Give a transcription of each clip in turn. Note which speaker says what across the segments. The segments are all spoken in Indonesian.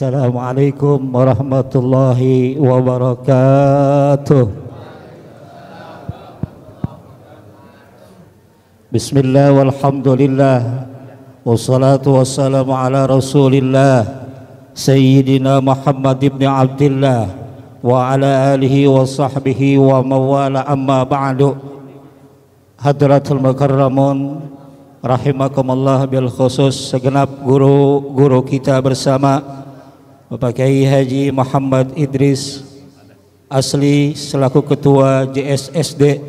Speaker 1: Assalamualaikum warahmatullahi wabarakatuh. Bismillah walhamdulillah wassalatu wassalamu ala rasulillah Sayyidina Muhammad ibn Abdillah wa ala alihi wa sahbihi wa mawala, amma ba'du. Hadratul mukarramun rahimakumullah, bil khusus segenap guru-guru kita bersama Bapak Kiai Haji Muhammad Idris Asli selaku Ketua JSSD,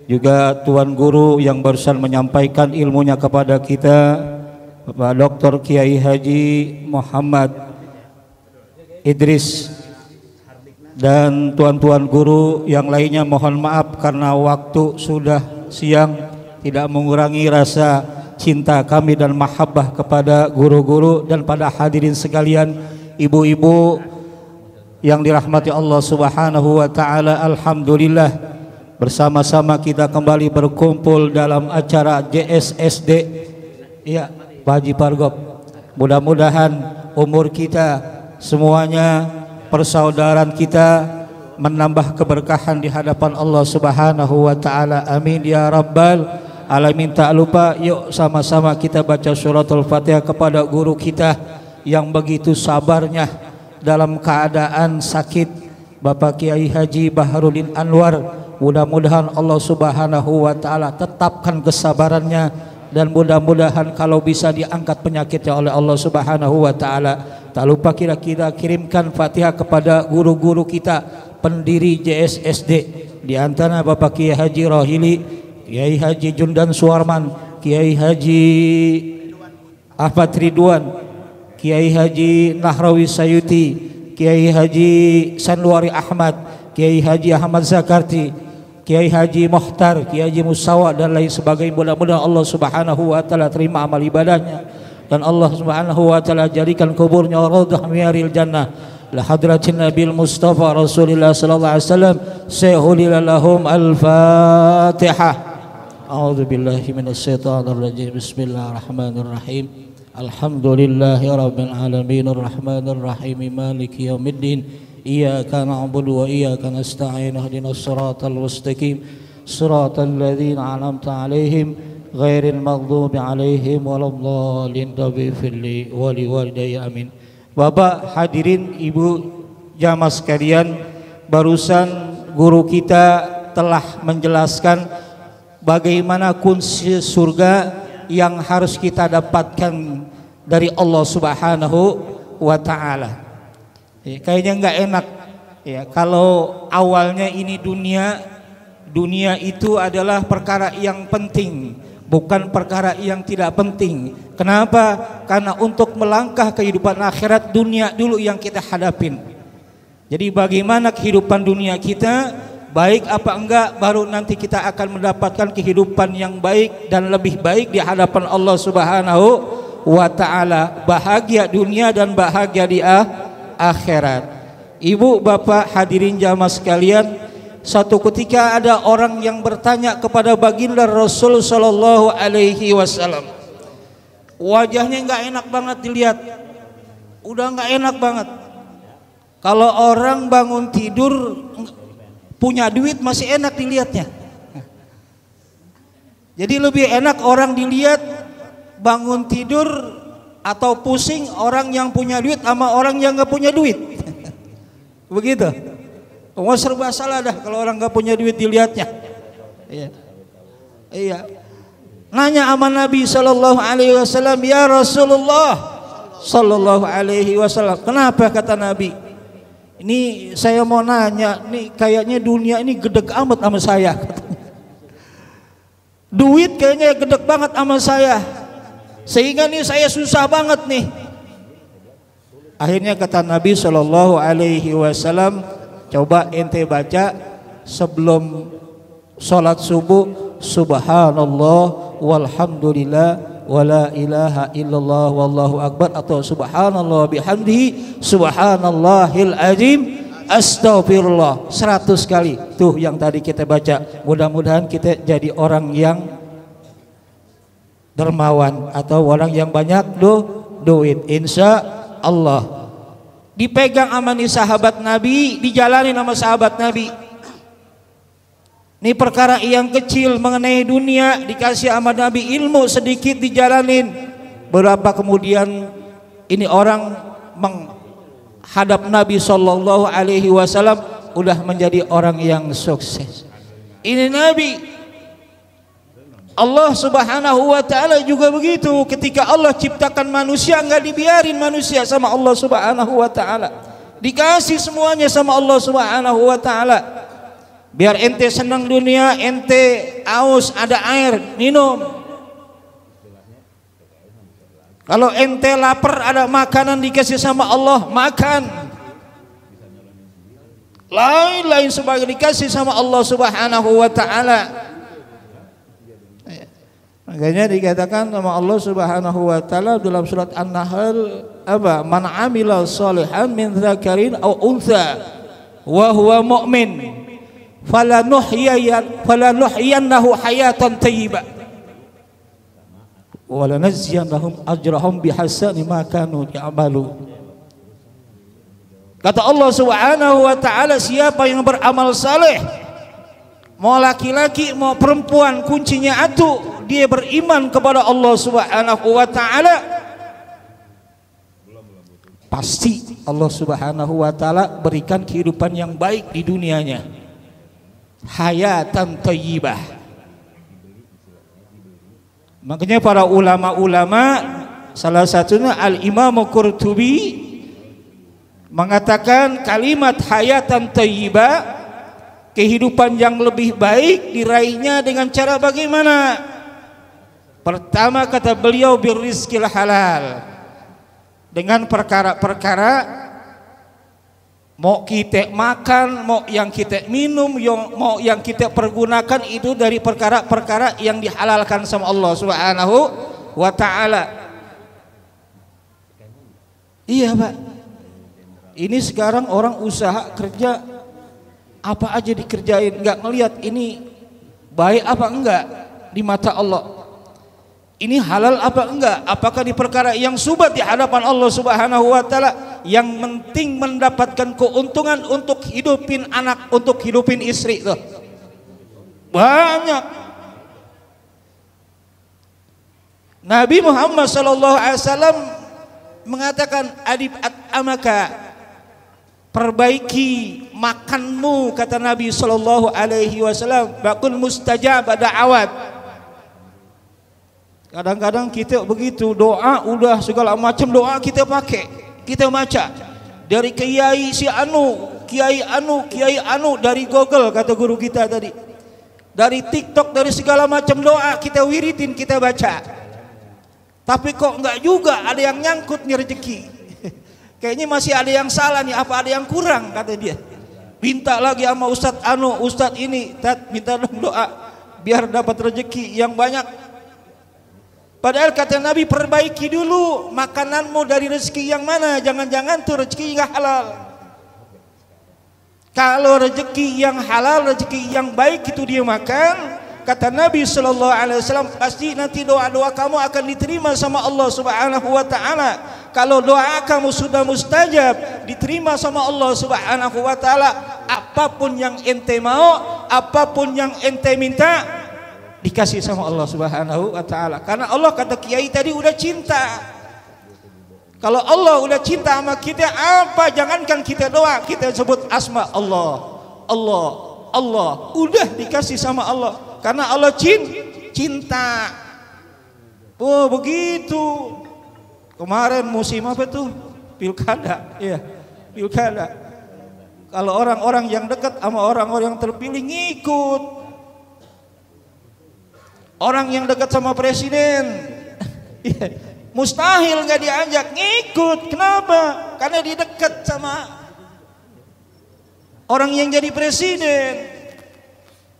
Speaker 1: juga Tuan Guru yang barusan menyampaikan ilmunya kepada kita Bapak Dr. Kiai Haji Muhammad Idris, dan tuan-tuan guru yang lainnya. Mohon maaf karena waktu sudah siang, tidak mengurangi rasa cinta kami dan mahabbah kepada guru-guru dan pada hadirin sekalian, ibu-ibu yang dirahmati Allah Subhanahu wa taala. Alhamdulillah, bersama-sama kita kembali berkumpul dalam acara JSSD. Ya, Pak Haji Pargop, mudah-mudahan umur kita semuanya, persaudaraan kita menambah keberkahan di hadapan Allah Subhanahu wa taala. Amin ya rabbal alamin. Tak lupa, yuk sama-sama kita baca suratul Fatihah kepada guru kita yang begitu sabarnya dalam keadaan sakit, Bapak Kiai Haji Baharudin Anwar. Mudah-mudahan Allah Subhanahu wa taala tetapkan kesabarannya, dan mudah-mudahan kalau bisa diangkat penyakitnya oleh Allah Subhanahu wa taala. Tak lupa kita kirimkan Fatihah kepada guru-guru kita, pendiri JSSD, di antara Bapak Kiai Haji Rohili, Kiai Haji Jundan Suwarman, Kiai Haji Ahmad Ridwan, Kiai Haji Nahrawi Sayuti, Kiai Haji Sanwari Ahmad, Kiai Haji Ahmad Zakarti, Kiai Haji Muhtar, Kiai Haji Musawa dan lain sebagainya. Mudah-mudahan Allah Subhanahu wa taala terima amal ibadahnya, dan Allah Subhanahu wa taala jadikan kuburnya raudhah miyaril jannah. La hadratin Nabil Mustafa Rasulullah sallallahu alaihi wasallam. Sayhulil lahum al-Fatihah. A'udzu billahi minasyaitonir rajim. Bismillahirrahmanirrahim. Alhamdulillahi rabbil alamin arrahmanir rahim maliki yaumiddin. Iyyaka na'budu wa iyyaka nasta'in. Ihdinas siratal mustaqim. Siratal ladzina an'amta 'alaihim ghairil maghdubi 'alaihim waladdallin. Taghfirli wa liwalidayya amin. Bapak hadirin, ibu jamaah sekalian, barusan guru kita telah menjelaskan bagaimana kunci surga yang harus kita dapatkan dari Allah Subhanahu wa taala. Kayaknya nggak enak ya kalau awalnya ini dunia itu adalah perkara yang penting, bukan perkara yang tidak penting. Kenapa? Karena untuk melangkah kehidupan akhirat, dunia dulu yang kita hadapin. Jadi bagaimana kehidupan dunia kita, baik apa enggak, baru nanti kita akan mendapatkan kehidupan yang baik dan lebih baik di hadapan Allah Subhanahu wa taala. Bahagia dunia dan bahagia di akhirat. Ibu bapak hadirin jamaah sekalian, satu ketika ada orang yang bertanya kepada baginda Rasul sallallahu alaihi wasallam. Wajahnya enggak enak banget dilihat. Udah enggak enak banget. Kalau orang bangun tidur punya duit masih enak dilihatnya. Jadi lebih enak orang dilihat bangun tidur atau pusing orang yang punya duit sama orang yang nggak punya duit. Begitu. Mau serba salah dah kalau orang nggak punya duit dilihatnya. Iya. Iya. Nanya sama Nabi sallallahu alaihi wasallam, ya Rasulullah sallallahu alaihi wasallam, kenapa? Kata Nabi, ini saya mau nanya, nih kayaknya dunia ini gedeg amat sama saya. Duit kayaknya gedeg banget sama saya, sehingga nih saya susah banget nih. Akhirnya kata Nabi sallallahu alaihi wasallam, coba ente baca sebelum sholat subuh, subhanallah walhamdulillah wala ilaha illallah wallahu akbar, atau subhanallah bihamdihi subhanallahil azim astaghfirullah 100 kali. Tuh yang tadi kita baca. Mudah-mudahan kita jadi orang yang dermawan atau orang yang banyak duit, insya Allah. dipegang sama nih sahabat Nabi, dijalani sama sahabat Nabi. Ini perkara yang kecil mengenai dunia dikasih sama Nabi, ilmu sedikit dijalanin. Berapa kemudian ini orang menghadap Nabi sallallahu alaihi wasallam udah menjadi orang yang sukses. Ini Nabi. Allah Subhanahu wa taala juga begitu. Ketika Allah ciptakan manusia, enggak dibiarin manusia sama Allah Subhanahu wa taala. Dikasih semuanya sama Allah Subhanahu wa taala. Biar ente senang dunia, ente aus ada air minum. Kalau ente lapar ada makanan dikasih sama Allah, makan. Lain-lain sebagainya dikasih sama Allah Subhanahu wa taala. Makanya dikatakan sama Allah Subhanahu wa taala dalam surat An-Nahl, apa? Man 'amila shalihan min dzakarin aw untha wa huwa mu'min falanuhyiyannahu hayatan thayyibah wa lanajziyannahum ajrahum bihasani ma kanu ya'malu. Kata Allah Subhanahu wa taala, siapa yang beramal saleh, mau laki-laki mau perempuan, kuncinya atu dia beriman kepada Allah Subhanahu wa taala, pasti Allah Subhanahu wa taala berikan kehidupan yang baik di dunianya, hayatan thayyibah. Makanya para ulama-ulama, salah satunya Al-Imam Qurtubi mengatakan kalimat hayatan thayyibah, kehidupan yang lebih baik diraihnya dengan cara bagaimana? Pertama kata beliau birrizqil halal, dengan perkara-perkara mau kita makan, mau yang kita minum, mau yang kita pergunakan itu dari perkara-perkara yang dihalalkan sama Allah Subhanahu wa taala. Iya, Pak. Ini sekarang orang usaha kerja apa aja dikerjain, enggak ngelihat ini baik apa enggak di mata Allah. Ini halal apa enggak? Apakah di perkara yang subat di hadapan Allah Subhanahu wa taala? Yang penting mendapatkan keuntungan untuk hidupin anak, untuk hidupin istri tuh. Banyak. Nabi Muhammad sallallahu alaihi wasallam mengatakan adib amaka, perbaiki makanmu, kata Nabi sallallahu alaihi wasallam, bakun mustajab da'awat. Kadang-kadang kita begitu, doa udah segala macam doa kita pakai, kita baca dari kiai si anu, kiai anu dari Google kata guru kita tadi, dari TikTok, dari segala macam doa kita wiritin, kita baca. Tapi kok enggak juga, ada yang nyangkut nih rezeki. Kayaknya masih ada yang salah nih, apa ada yang kurang, kata dia. Minta lagi sama ustadz anu, ustadz ini, minta dong doa biar dapat rezeki yang banyak. Padahal kata Nabi, perbaiki dulu makananmu dari rezeki yang mana, jangan-jangan tuh rezeki nggak halal. Kalau rezeki yang halal, rezeki yang baik itu dia makan, kata Nabi sallallahu alaihi wasallam, pasti nanti doa-doa kamu akan diterima sama Allah Subhanahu wa taala. Kalau doa kamu sudah mustajab, diterima sama Allah Subhanahu wa taala, apapun yang ente mau, apapun yang ente minta dikasih sama Allah Subhanahu wa taala. Karena Allah, kata kiai tadi, udah cinta. Kalau Allah udah cinta sama kita, apa jangankan kita doa, kita sebut asma Allah, Allah, Allah, udah dikasih sama Allah. Karena Allah cinta. Oh begitu. Kemarin musim apa tuh? Pilkada. Iya, pilkada. Kalau orang-orang yang dekat sama orang-orang yang terpilih ngikut. Orang yang dekat sama presiden mustahil nggak diajak, ngikut. Kenapa? Karena dia dekat sama orang yang jadi presiden.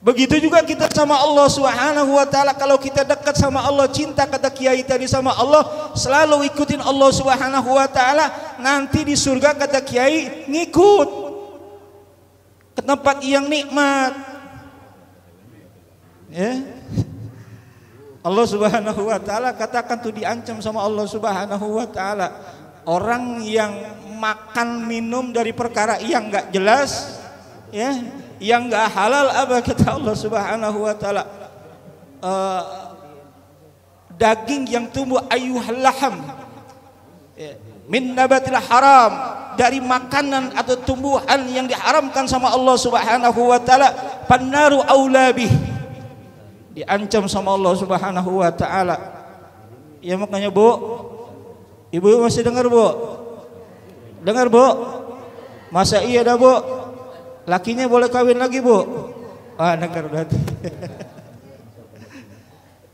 Speaker 1: Begitu juga kita sama Allah Subhanahu wa taala. Kalau kita dekat sama Allah, cinta, kata kiai tadi, sama Allah, selalu ikutin Allah Subhanahu wa taala, nanti di surga kata kiai ngikut ke tempat yang nikmat. Ya. Allah Subhanahu wa taala katakan tuh, diancam sama Allah Subhanahu wa taala, orang yang makan minum dari perkara yang enggak jelas, ya, yang enggak halal, apa kata Allah Subhanahu wa taala? Daging yang tumbuh ayyuhal laham, min nabatil haram, dari makanan atau tumbuhan yang diharamkan sama Allah Subhanahu wa taala, pannaru aulabih, diancam sama Allah Subhanahu wa taala. Ya makanya Bu, Ibu masih dengar Bu? Dengar Bu? Masa iya dah Bu? Lakinya boleh kawin lagi Bu? Ah, dengar berarti.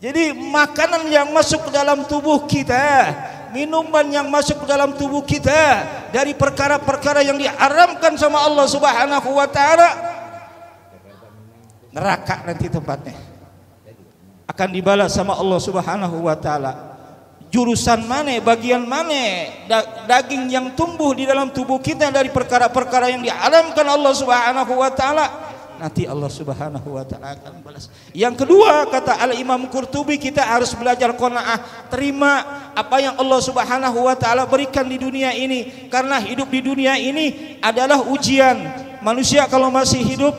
Speaker 1: Jadi makanan yang masuk ke dalam tubuh kita, minuman yang masuk ke dalam tubuh kita dari perkara-perkara yang diharamkan sama Allah Subhanahu wa taala, neraka nanti tempatnya. Akan dibalas sama Allah Subhanahu wa taala. Jurusan mana, bagian mana daging yang tumbuh di dalam tubuh kita dari perkara-perkara yang diharamkan Allah Subhanahu wa taala, nanti Allah Subhanahu wa taala akan balas. Yang kedua, kata Al-Imam Qurtubi, kita harus belajar qanaah, terima apa yang Allah Subhanahu wa taala berikan di dunia ini, karena hidup di dunia ini adalah ujian. Manusia kalau masih hidup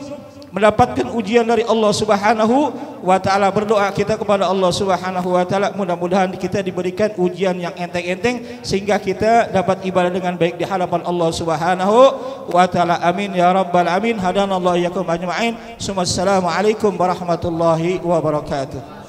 Speaker 1: mendapatkan ujian dari Allah Subhanahu wa taala. Berdoa kita kepada Allah Subhanahu wa taala, mudah-mudahan kita diberikan ujian yang enteng-enteng sehingga kita dapat ibadah dengan baik di hadapan Allah Subhanahu wa taala. Amin ya rabbal alamin. Hadanallahu iyyakum ajma'in. Assalamualaikum warahmatullahi wabarakatuh.